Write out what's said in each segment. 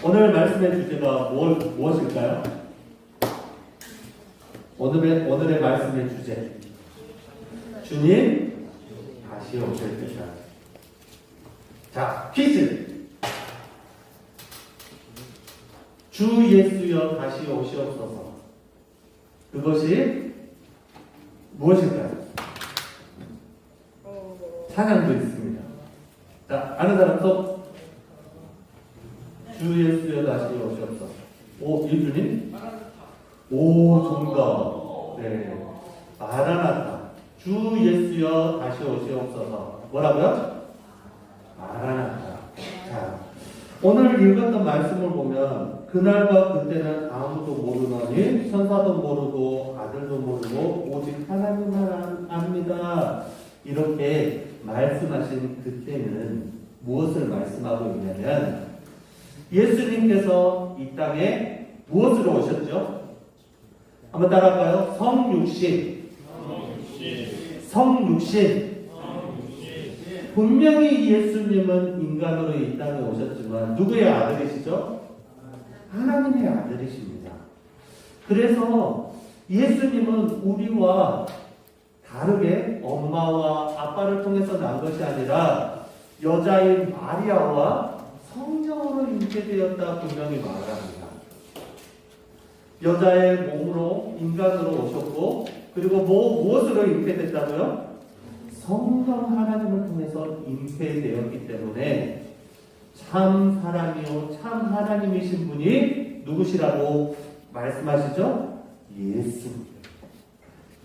오늘 말씀의 주제가 무엇일까요? 오늘의 말씀의 주제. 주님 다시 오실 때다. 자, 퀴즈. 주 예수여 다시 오시옵소서. 그것이 무엇일까요? 찬양도 있습니다. 자, 아는 사람 또? 주 예수여 다시 오시옵소서. 오, 예수님? 오, 정답. 네. 마라나타. 주 예수여 다시 오시옵소서. 뭐라고요? 마라나타. 자, 오늘 읽었던 말씀을 보면 그날과 그때는 아무도 모르더니 천사도 모르고 아들도 모르고 오직 하나님만 압니다. 이렇게 말씀하신 그때는 무엇을 말씀하고 있냐면 예수님께서 이 땅에 무엇으로 오셨죠? 한번 따라할까요? 성육신. 분명히 예수님은 인간으로 이 땅에 오셨지만 누구의 아들이시죠? 하나님의 아들이십니다. 그래서 예수님은 우리와 다르게 엄마와 아빠를 통해서 난 것이 아니라 여자인 마리아와 성령으로 잉태되었다 분명히 말합니다. 여자의 몸으로 인간으로 오셨고 그리고 무엇으로 잉태됐다고요? 성령 하나님을 통해서 잉태되었기 때문에 참 사람이요 참 하나님이신 분이 누구시라고 말씀하시죠?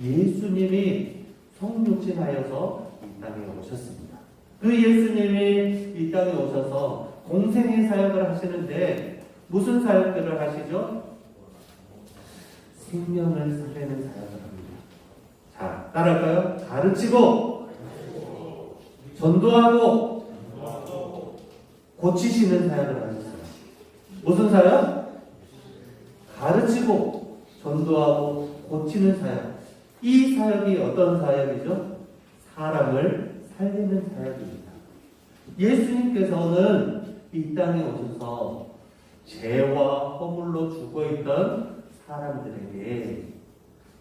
예수님이 성육신하여서 이 땅에 오셨습니다. 그 예수님이 이 땅에 오셔서 공생의 사역을 하시는데 무슨 사역들을 하시죠? 생명을 살리는 사역을 합니다. 자, 따라할까요? 가르치고 전도하고 고치시는 사역을 하셨어요. 무슨 사역? 가르치고 전도하고 고치는 사역. 이 사역이 어떤 사역이죠? 사람을 살리는 사역입니다. 예수님께서는 이 땅에 오셔서 죄와 허물로 죽어있던 사람들에게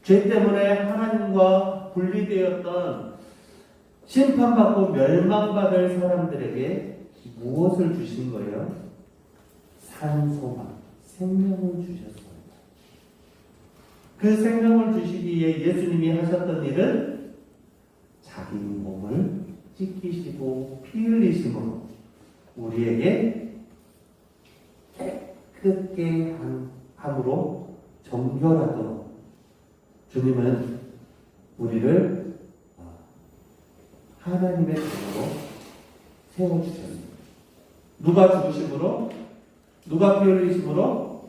죄 때문에 하나님과 분리되었던 심판받고 멸망받을 사람들에게 무엇을 주신 거예요? 산소망, 생명을 주셨습니다. 그 생명을 주시기에 예수님이 하셨던 일은 자기 몸을 찢기시고 피 흘리심으로 우리에게 깨끗게 함으로 정결하도록 주님은 우리를 하나님의 자녀로 세워주셨습니다. 누가 죽으심으로? 누가 피 흘리심으로?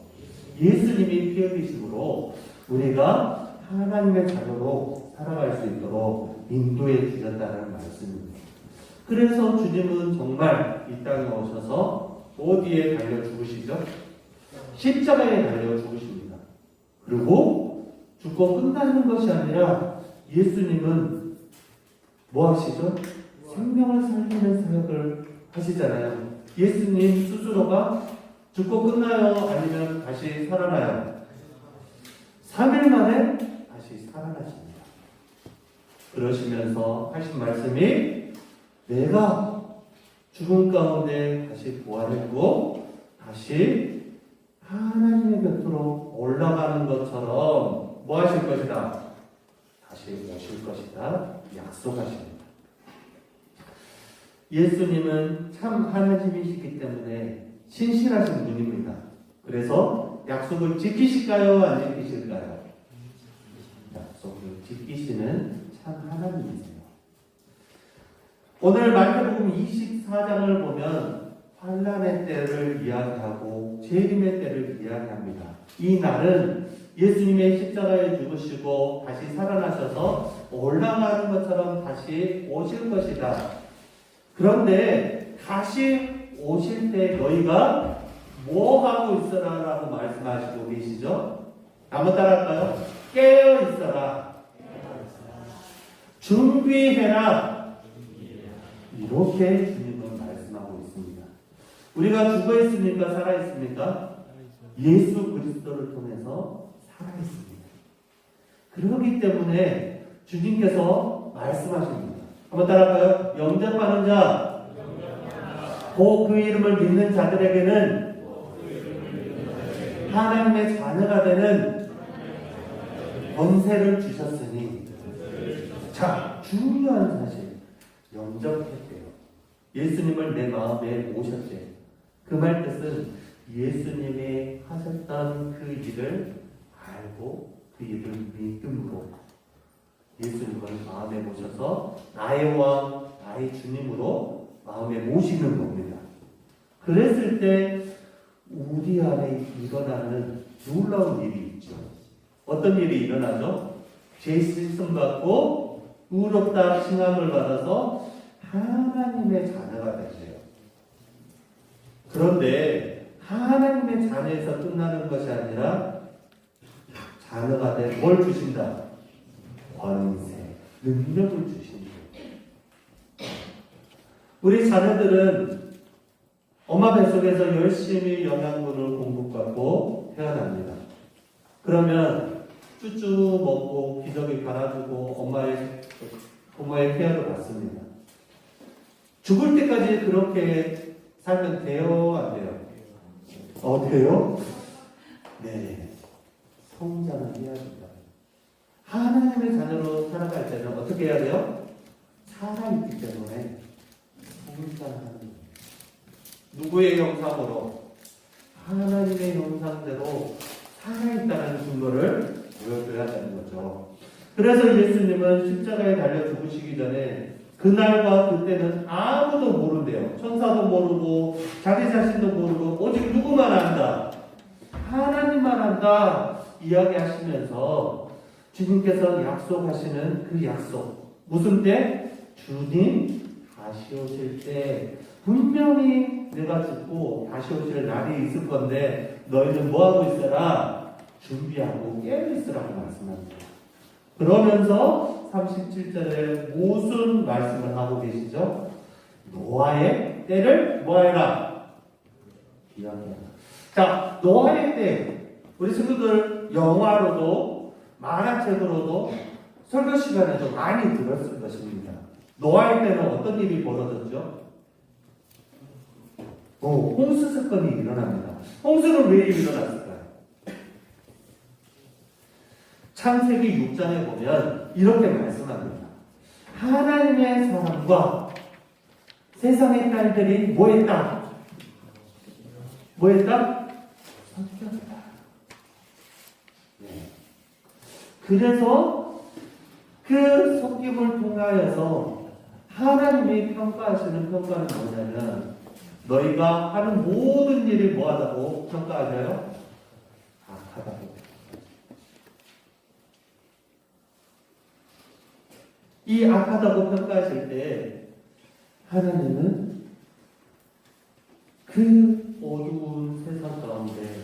예수님이 피 흘리심으로 우리가 하나님의 자녀로 살아갈 수 있도록 인도해 주셨다는 말씀입니다. 그래서 주님은 정말 이 땅에 오셔서 어디에 달려 죽으시죠? 십자가에 달려 죽으십니다. 그리고 죽고 끝나는 것이 아니라 예수님은 뭐 하시죠? 생명을 살리는 사역을 하시잖아요. 예수님 스스로가 죽고 끝나요? 아니면 다시 살아나요? 3일 만에 다시 살아나십니다. 그러시면서 하신 말씀이 내가 죽음 가운데 다시 부활했고 다시 하나님의 곁으로 올라가는 것처럼 뭐 하실 것이다? 다시 오실 것이다. 약속하십니다. 예수님은 참 하나님이시기 때문에 신실하신 분입니다. 그래서 약속을 지키실까요? 안 지키실까요? 약속을 지키시는 참 하나님이세요. 오늘 마태복음 24장을 보면 환난의 때를 이야기하고 재림의 때를 이야기합니다. 이 날은 예수님의 십자가에 죽으시고 다시 살아나셔서 올라가는 것처럼 다시 오실 것이다. 그런데 다시 오실 때 너희가 뭐 하고 있어라 라고 말씀하시고 계시죠? 한번 따라할까요? 깨어 있어라. 준비해라. 이렇게 주님은 말씀하고 있습니다. 우리가 죽어 있습니까? 살아 있습니까? 예수 그리스도를 통해서 살아 있습니다. 그렇기 때문에 주님께서 말씀하십니다. 한번 따라할까요? 영접하는 자, 곧 그 이름을 믿는 자들에게는 하나님의 자녀가 되는 권세를 주셨으니. 자, 중요한 사실, 영접했대요. 예수님을 내 마음에 모셨대요. 그 말 뜻은 예수님이 하셨던 그 일을 알고 그 일을 믿음으로 예수님을 마음에 모셔서 나의 왕, 나의 주님으로 마음에 모시는 겁니다. 그랬을 때 우리 안에 일어나는 놀라운 일이 있죠. 어떤 일이 일어나죠? 죄 씻음 받고 의롭다 칭함을 받아서 하나님의 자녀가 되세요. 그런데 하나님의 자녀에서 끝나는 것이 아니라 자녀가 된 뭘 주신다? 권세, 능력을 주신다. 우리 자녀들은 엄마 뱃속에서 열심히 영양분을 공급받고 태어납니다. 그러면 쭈쭈 먹고 기저귀 갈아주고 엄마의 케어를 받습니다. 죽을 때까지 그렇게 살면 돼요? 안 돼요? 돼요? 네. 성장을 해야 된다. 하나님의 자녀로 살아갈 때는 어떻게 해야 돼요? 살아있기 때문에 성장하는 거예요. 누구의 형상으로? 하나님의 형상대로 살아있다는 증거를 보여줘야 되는 거죠. 그래서 예수님은 십자가에 달려 죽으시기 전에 그날과 그때는 아무도 모른대요. 천사도 모르고 자기 자신도 모르고 오직 누구만 안다? 하나님만 안다 이야기하시면서 주님께서 약속하시는 그 약속, 무슨 때? 주님 다시 오실 때 분명히 내가 죽고 다시 오실 날이 있을 건데 너희는 뭐하고 있어라? 준비하고 깨어있으라고 말씀합니다. 그러면서 37절에 무슨 말씀을 하고 계시죠? 노아의 때를 뭐해라? 기억해라. 자, 노아의 때, 우리 친구들 영화로도 만화책으로도 설교 시간에도 많이 들었을 것입니다. 노아의 때는 어떤 일이 벌어졌죠? 홍수 사건이 일어납니다. 홍수는 왜 일어났을까요? 창세기 6장에 보면 이렇게 말씀합니다. 하나님의 사람과 세상의 딸들이 뭐했다? 뭐했다? 섞였다. 네. 그래서 그 섞임을 통하여서 하나님이 평가하시는 평가는 뭐냐면 너희가 하는 모든 일이 뭐하다고 평가하셔요? 악하다고. 이 악하다고 평가하실 때 하나님은 그 어두운 세상 가운데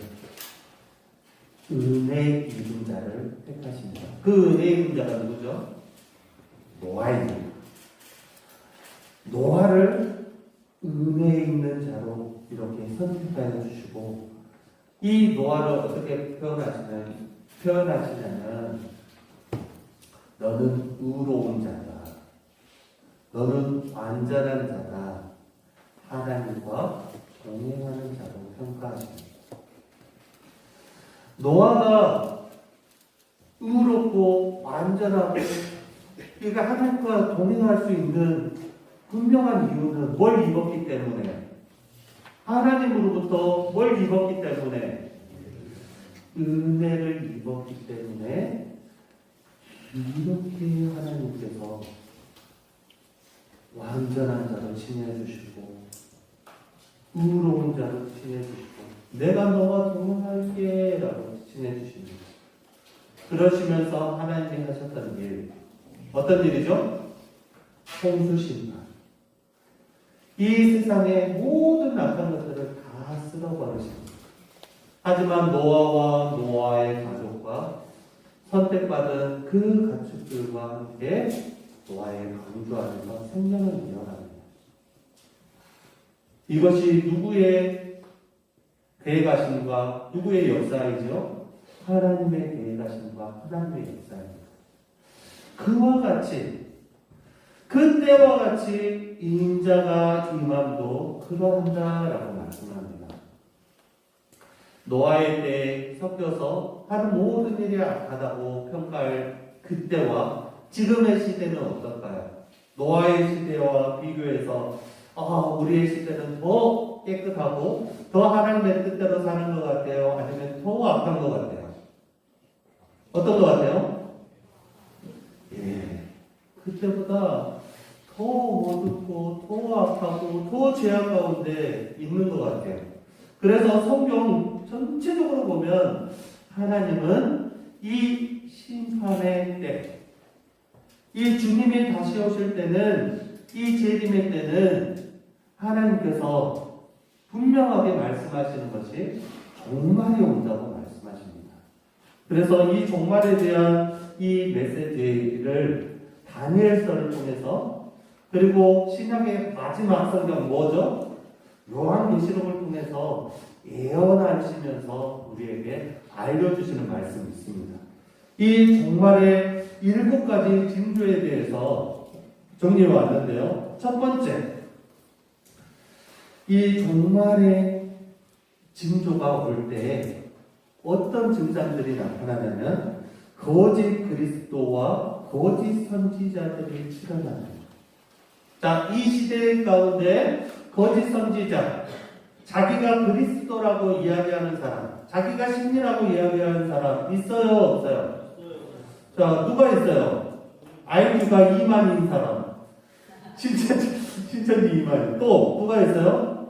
은혜 입은 자를 택하십니다. 그 은혜 입은 자가 누구죠? 노아입니다. 노아를 은혜 있는 자로 이렇게 선택하여 주시고 이 노아를 어떻게 표현하시냐면 너는 의로운 자다. 너는 완전한 자다. 하나님과 동행하는 자로 평가하십니다. 노아가 의롭고 완전하고 그러니까 하나님과 동행할 수 있는 분명한 이유는 뭘 입었기 때문에 하나님으로부터 뭘 입었기 때문에 은혜를 입었기 때문에 이렇게 하나님께서 완전한 자로 칭해주시고 의로운 자로 칭해주시고 내가 너와 동행할게 라고 칭해주십니다. 그러시면서 하나님이 하셨던 일 어떤 일이죠? 홍수심판. 이 세상의 모든 악한 것들을 다 쓸어버리십니다. 하지만 노아와 노아의 가족과 선택받은 그 가축들과 함께 노아의 방주 안에서 생명을 이어갑니다. 이것이 누구의 계획하심과 누구의 역사이죠? 하나님의 계획하심과 하나님의 역사입니다. 그와 같이 그때와 같이 인자가 임함도 그러한다라고 말씀합니다. 노아의 때에 섞여서 하는 모든 일이 악하다고 평가할 그때와 지금의 시대는 어떨까요? 노아의 시대와 비교해서 우리의 시대는 더 깨끗하고 더 하나님의 뜻대로 사는 것 같아요? 아니면 더 악한 것 같아요? 어떤 것 같아요? 그때보다 더 어둡고 더 악하고 더 죄악 가운데 있는 것 같아요. 그래서 성경 전체적으로 보면 하나님은 이 심판의 때, 이 주님이 다시 오실 때는, 이 재림의 때는 하나님께서 분명하게 말씀하시는 것이 종말이 온다고 말씀하십니다. 그래서 이 종말에 대한 이 메시지를 다니엘서를 통해서, 그리고 신약의 마지막 성경 뭐죠? 요한계시록을 통해서 예언하시면서 우리에게 알려주시는 말씀이 있습니다. 이 종말의 7가지 징조에 대해서 정리해 왔는데요. 첫 번째, 이 종말의 징조가 올 때 어떤 증상들이 나타나냐면 거짓 그리스도와 거짓 선지자들이 출현합니다. 자, 이 시대 가운데 거짓 선지자, 자기가 그리스도라고 이야기하는 사람, 자기가 신이라고 이야기하는 사람 있어요, 없어요? 자, 누가 있어요? IQ가 2만인 사람, 신천지 2만. 또 누가 있어요?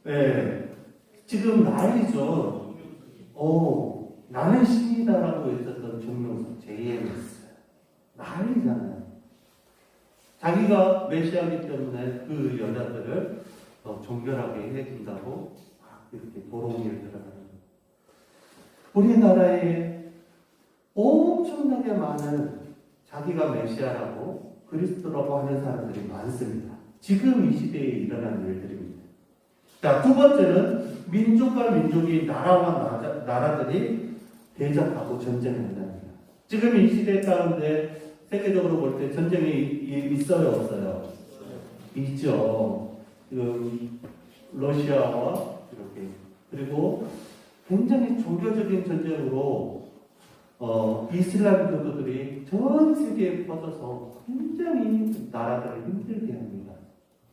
네, 지금 난리죠. 나는 신이다라고 했었던 종명석 JMS 난리잖아요. 자기가 메시아이기 때문에 그 여자들을 정결하게 해준다고 이렇게 보롱이를 들어가는. 우리나라에 엄청나게 많은 자기가 메시아라고 그리스도라고 하는 사람들이 많습니다. 지금 이 시대에 일어난 일들입니다. 자, 두 번째는 민족과 민족이 나라와 나라들이 대적하고 전쟁한답니다. 지금 이 시대 가운데 세계적으로 볼 때 전쟁이 있어요, 없어요? 있죠. 러시아와 이렇게. 그리고 굉장히 종교적인 전쟁으로 이슬람 교도들이 전 세계에 퍼져서 굉장히 나라들을 힘들게 합니다.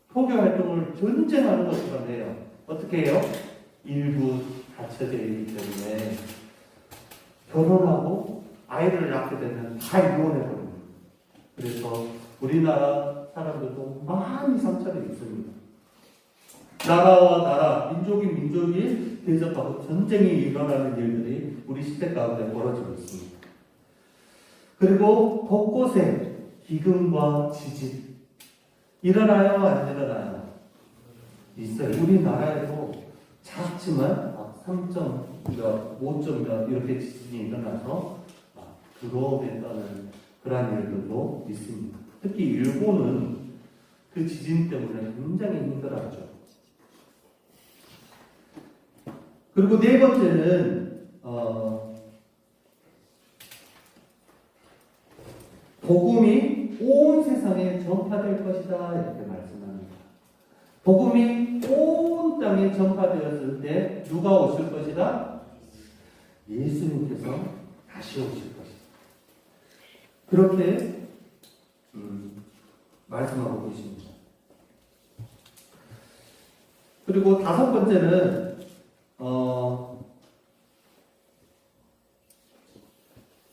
포교 활동을 전쟁하는 것처럼 해요. 어떻게 해요? 일부 갇혀져 있기 때문에 결혼하고 아이를 낳게 되면 다 이혼해버립니다. 그래서 우리나라 사람들도 많이 상처를 입습니다. 나라와 나라, 민족이 민족이 대적하고 전쟁이 일어나는 일들이 우리 시대 가운데 벌어지고 있습니다. 그리고 곳곳에 기근과 지진 일어나요? 안 일어나요? 있어요. 우리나라에도 작지만 3점 몇, 5점 몇 이렇게 지진이 일어나서 들어오겠다는 그런 일들도 있습니다. 특히 일본은 그 지진 때문에 굉장히 힘들었죠. 그리고 네 번째는 복음이 온 세상에 전파될 것이다 이렇게 말씀합니다. 복음이 온 땅에 전파되었을 때 누가 오실 것이다? 예수님께서 다시 오실 것이다. 그렇게 말씀하고 계십니다. 그리고 다섯 번째는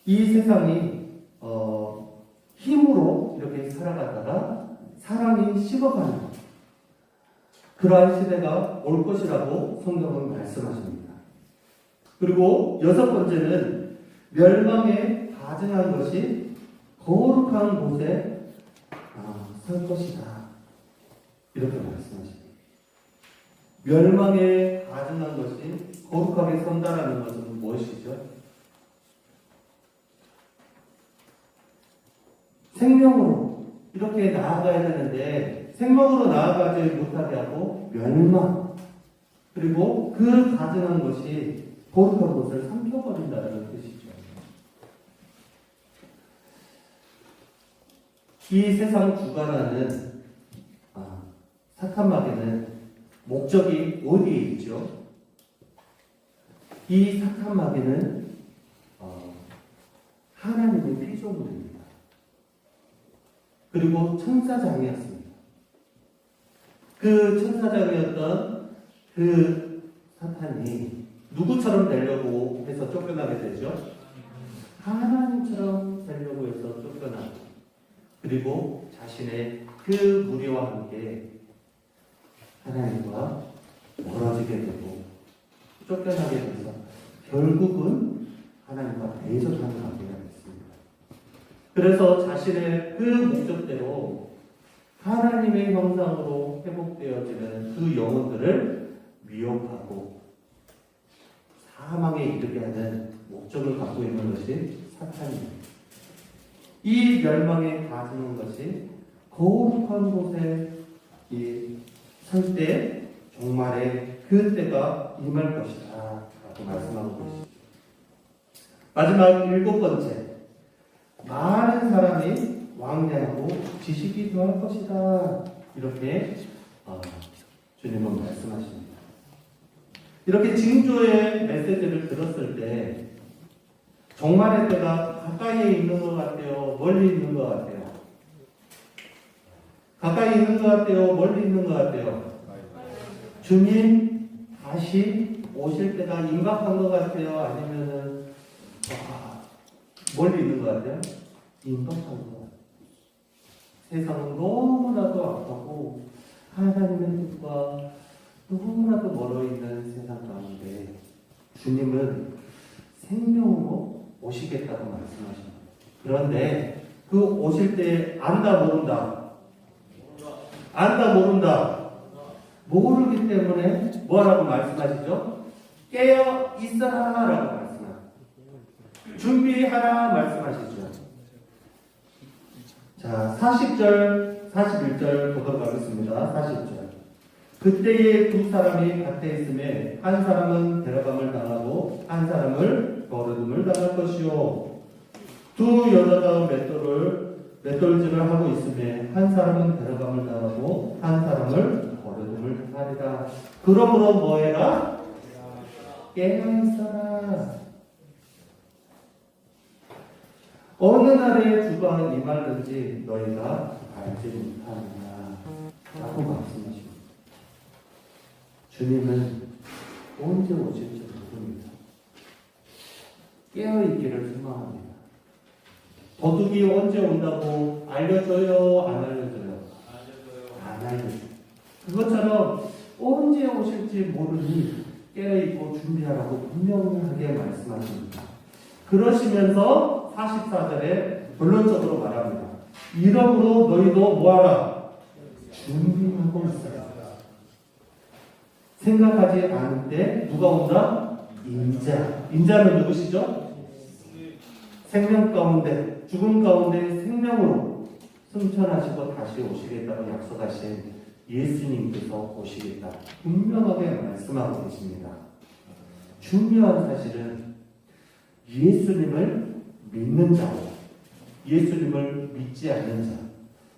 이 세상이 힘으로 이렇게 살아가다가 사람이 식어가는 그러한 시대가 올 것이라고 성경은 말씀하십니다. 그리고 여섯 번째는 멸망에 가증한 것이 거룩한 곳에 설 것이다. 이렇게 말씀하십니다. 멸망에 가증한 것이 거룩하게 선다라는 것은 무엇이죠? 생명으로 이렇게 나아가야 되는데 생명으로 나아가지 못하게 하고 멸망, 그리고 그 가증한 것이 거룩한 것을 삼켜버린다는 뜻이죠. 이 세상 주관하는 사탄 마귀는 목적이 어디에 있죠? 이 사탄 마귀는 하나님의 피조물입니다. 그리고 천사장이었습니다. 그 천사장이었던 그 사탄이 누구처럼 되려고 해서 쫓겨나게 되죠? 하나님처럼 되려고 해서 쫓겨나고, 그리고 자신의 그 무리와 함께 하나님과 멀어지게 되고 쫓겨나게 돼서 결국은 하나님과 대적하는 관계가 됐습니다. 그래서 자신의 그 목적대로 하나님의 형상으로 회복되어지는 그 영혼들을 미혹하고 사망에 이르게 하는 목적을 갖고 있는 것이 사탄입니다. 이 멸망에 가지는 것이 거룩한 곳에 설 때 종말의 그 때가 임할 것이다 라고 말씀하고 계십니다. 마지막 7번째, 많은 사람이 왕래하고 지식이 더할 것이다, 이렇게 주님은 말씀하십니다. 이렇게 징조의 메시지를 들었을 때 종말의 때가 가까이에 있는 것 같아요? 멀리 있는 것 같아요? 가까이 있는 것 같아요? 멀리 있는 것 같아요? 주님 다시 오실 때가 임박한 것 같아요? 아니면은 멀리 있는 것 같아요? 임박한 것 같아요. 세상은 너무나도 악하고 하나님의 뜻과 너무나도 멀어있는 세상 가운데 주님은 생명으로 오시겠다고 말씀하십니다. 그런데 그 오실 때 안다 모른다? 안다 모른다? 모르기 때문에 뭐라고 말씀하시죠? 깨어 있어라 라고 말씀합니다. 준비하라 말씀하시죠. 자, 40절, 41절 보도록 하겠습니다. 40절. 그때에 두 사람이 밭에 있음에 한 사람은 데려감을 당하고 한 사람을 버려둠을 당할 것이요. 두 여자가 맷돌질을 하고 있음에 한 사람은 데려감을 당하고 한 사람을 버려둠을 당하리라. 그러므로 뭐해라? 깨어있어라. 어느 날에 주가 임하는지 너희가 알지 못하느냐 라고 말씀하십니다. 주님은 언제 오실지 모릅니다. 깨어있기를 소망합니다. 도둑이 언제 온다고 알려줘요? 안 알려줘요? 안 알려줘요. 그것처럼 언제 오실지 모르니 깨어있고 준비하라고 분명하게 말씀하십니다. 그러시면서 44절에 본론적으로 말합니다. 이러므로 너희도 뭐하라? 준비하고 있어라. 생각하지 않을 때 누가 온다? 인자. 인자는 누구시죠? 생명 가운데, 죽음 가운데 생명으로 승천하시고 다시 오시겠다고 약속하신 예수님께서 오시겠다. 분명하게 말씀하고 계십니다. 중요한 사실은 예수님을 믿는 자와 예수님을 믿지 않는 자,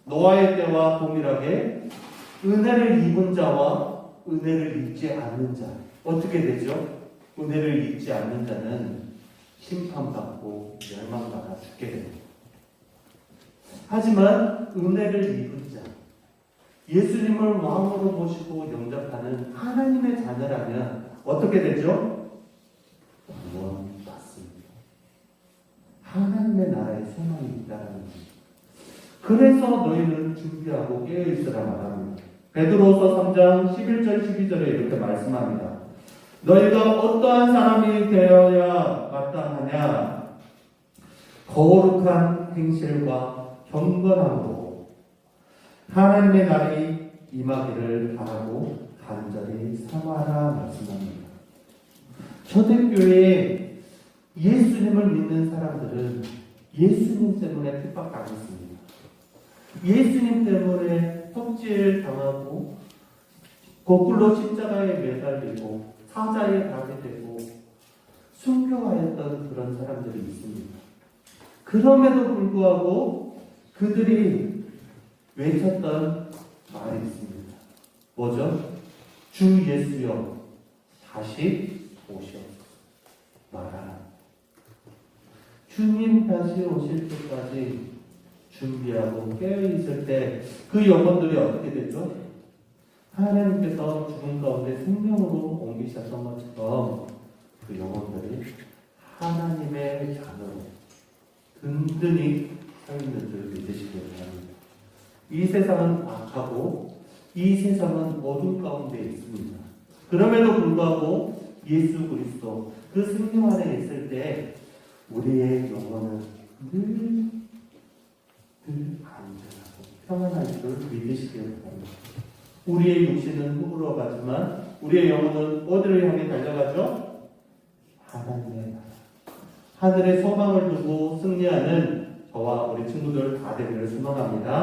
노아의 때와 동일하게 은혜를 입은 자와 은혜를 입지 않는 자, 어떻게 되죠? 은혜를 입지 않는 자는 심판받고 멸망받아 죽게 됩니다. 하지만 은혜를 입은 자, 예수님을 왕으로 모시고 영접하는 하나님의 자녀라면 어떻게 되죠? 구원받습니다. 하나님의 나라에 소망이 있다는 것입니다. 그래서 너희는 준비하고 깨어있으라 말합니다. 베드로서 3장 11절 12절에 이렇게 말씀합니다. 너희가 어떠한 사람이 되어야 마땅하냐? 거룩한 행실과 경건함으로 하나님의 날이 임하기를 바라고 간절히 사모하라 말씀합니다. 초대교회에 예수님을 믿는 사람들은 예수님 때문에 핍박당했습니다. 예수님 때문에 톱질 당하고 거꾸로 십자가에 매달리고 사자에 가게 되고 순교하였던 그런 사람들이 있습니다. 그럼에도 불구하고 그들이 외쳤던 말이 있습니다. 뭐죠? 주 예수여 다시 오시옵소서. 말하라. 주님 다시 오실 때까지 준비하고 깨어있을 때 그 영혼들이 어떻게 되죠? 하나님께서 죽음 가운데 생명으로 옮기셨던 것처럼 그 영혼들이 하나님의 자녀로 든든히 서 있는 줄 믿으시기 바랍니다. 이 세상은 악하고 이 세상은 어둠 가운데 있습니다. 그럼에도 불구하고 예수 그리스도 그 생명 안에 있을 때 우리의 영혼은 늘 안전하고 평안할 줄 믿으시기 바랍니다. 우리의 육신은 흙으로 가지만 우리의 영혼은 어디를 향해 달려가죠? 하나님의 나라. 하늘의 소망을 두고 승리하는 저와 우리 친구들 다 되기를 소망합니다.